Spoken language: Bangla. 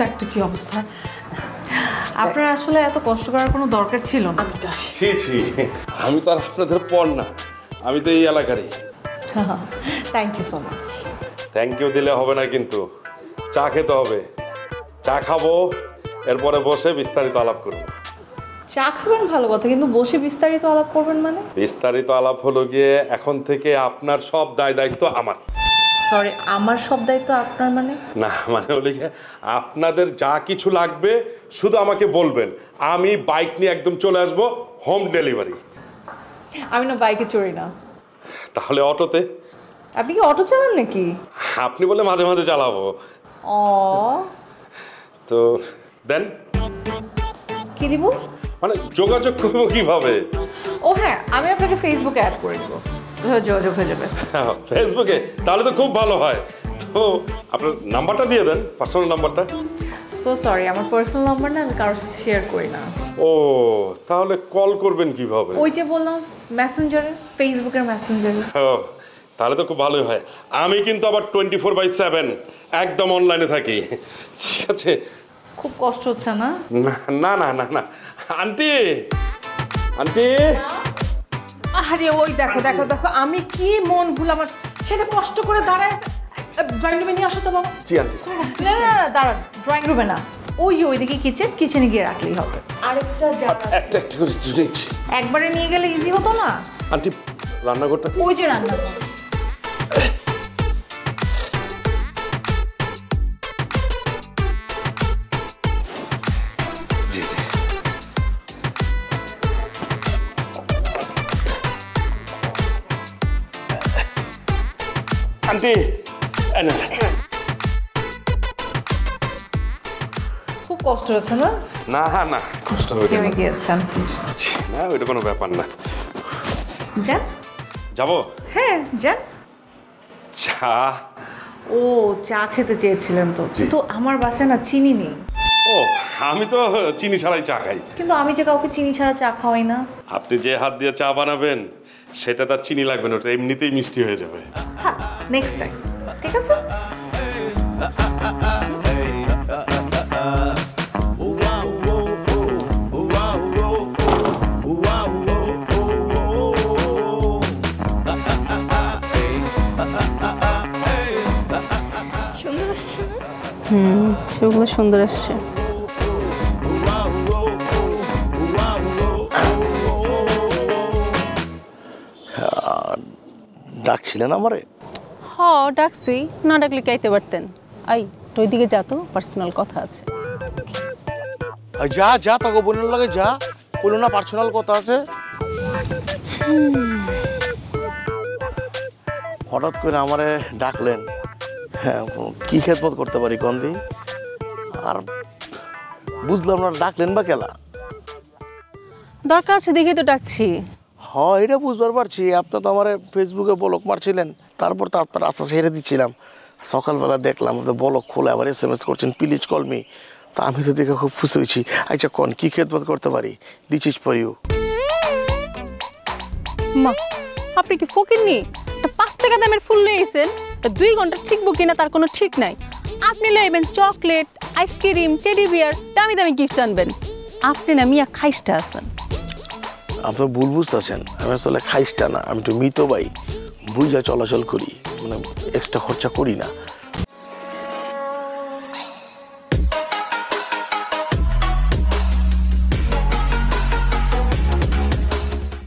দেখ তো কি অবস্থা। আপনার আসলে এত কষ্ট করার কোনো দরকার ছিল না। ছি ছি, আমি তো আর আপনাদের পর না, আমি তো এই এলাকারই। Thank you so much. Thank you দিলে হবে না, কিন্তু চা খেতে হবে। চা খাবো, এরপরে বসে বিস্তারিত আলাপ করব। চা খাবেন ভালো কথা, কিন্তু বসে বিস্তারিত আলাপ করবেন মানে? বিস্তারিত আলাপ হলো গিয়ে এখন থেকে আপনার সব দায় দায়িত্ব আমার। সরি, আমার সব দায়িত্ব আপনার মানে? না মানে হলো গিয়ে আপনাদের যা কিছু লাগবে শুধু আমাকে বলবেন, আমি বাইক নিয়ে একদম চলে আসব, হোম ডেলিভারি। আমি না বাইকে চড়ি না। তাহলে অটোতে? আপনি কি অটো চালান নাকি? আপনি বলে মাঝে মাঝে চালাবো। ও তো দেন। কি দিব? মানে যোগাযোগ করবো কিভাবে? ও হ্যাঁ, আমি আপনাকে ফেসবুকে অ্যাড করে দেবো, যোগাযোগ হয়ে যাবে। ফেসবুকে? তাহলে তো খুব ভালো হয়। তো আপনার নাম্বারটা দিয়ে দেন, পার্সোনাল নাম্বারটা। সো সরি, আমার পার্সোনাল নাম্বার না আমি কারোর সাথে শেয়ার করি না। ও তাহলে কল করবেন কিভাবে? ওই যে বললাম মেসেঞ্জারে, ফেসবুকের মেসেঞ্জারে। তাহলে তো খুব ভালোই হয়। আমি কিন্তু আবার 24/7 একদম অনলাইনে থাকি। ঠিক আছে? খুব কষ্ট হচ্ছে না? না না না না আন্টি, আন্টি। আরে ওই দেখো দেখো দেখো, আমি কি মন ভুল আমার, সেটা কষ্ট করে দাঁড়ায়। ড্রয়িং রুমে নিয়ে আসো তো বাবা। জি আন্টি। না না না, দাঁড়ান, ড্রয়িং রুমে না, ওই যে ওইদিকে কিচেন, কিচেনে গিয়ে রাখলেই হবে। আরেকটা একটা একটা করে নিচ্ছি। একবারে নিয়ে গেলে ইজি হতো না? আন্টি রান্নাঘরটা? ওই যে রান্নাঘর। জি জি। আন্টি খুব কষ্ট হচ্ছে না? না না, কষ্ট হবে কেমন গিয়েছেন? না, ওইটা কোনো ব্যাপার না। যান। যাবো? হ্যাঁ যান। চা? ও চা খেতে চেয়েছিলেন তো? তো আমার বাসায় না চিনি নেই। ও আমি তো চিনি ছাড়াই চা খাই। কিন্তু আমি যে কাউকে চিনি ছাড়া চা খাওয়াই না। আপনি যে হাত দিয়ে চা বানাবেন সেটা তার চিনি লাগবে না, ওটা এমনিতেই মিষ্টি হয়ে যাবে। হ্যাঁ, নেক্সট টাইম। ঠিক আছে? সুন্দর আসছে না? সেগুলো সুন্দর আসছে। ডাকছিলেন আমারে? হ ডাকছি, না ডাকলে খাইতে পারতেন। আই ওই দিকে যা, তো পার্সোনাল কথা আছে। যা যা, তোকে বোনের লাগে যা, বললো না পার্সোনাল কথা আছে। হঠাৎ করে আমারে ডাকলেন, হ্যাঁ কি খেদমত করতে পারি কন্দি? আর বুঝলাম না ডাকলেন বা কেলা? দরকার আছে দেখে তো ডাকছি। হ্যাঁ এটা বুঝবার পারছি, আপনি তো আমার ফেসবুকে বলক মারছিলেন, তারপর তো আপনার রাস্তা ছেড়ে দিচ্ছিলাম। সকালবেলা দেখলাম বলক খোলে আবার SMS করছেন, প্লিজ কল মি। তা আমি তো দেখে খুব খুশি হয়েছি। আচ্ছা কোন কি খেদমত করতে পারি? This is for you. মা আপনি কি ফকির নি? 5 টাকা দামের ফুল নিয়েছেন, 2 ঘন্টা ঠিকবো কিনা তার কোনো ঠিক নাই। আপনি লইবেন চকলেট, আইসক্রিম, টেডি বিয়ার, দামি দামি গিফট আনবেন। আপনি না মিয়া খাইস্টা আছেন। আপনি ভুল বুঝতেছেন, আমি আসলে খাইস্টা না, আমি একটু মৃত ভাই, বুঝা চলাচল করি, মানে এক্সট্রা খরচা করি না।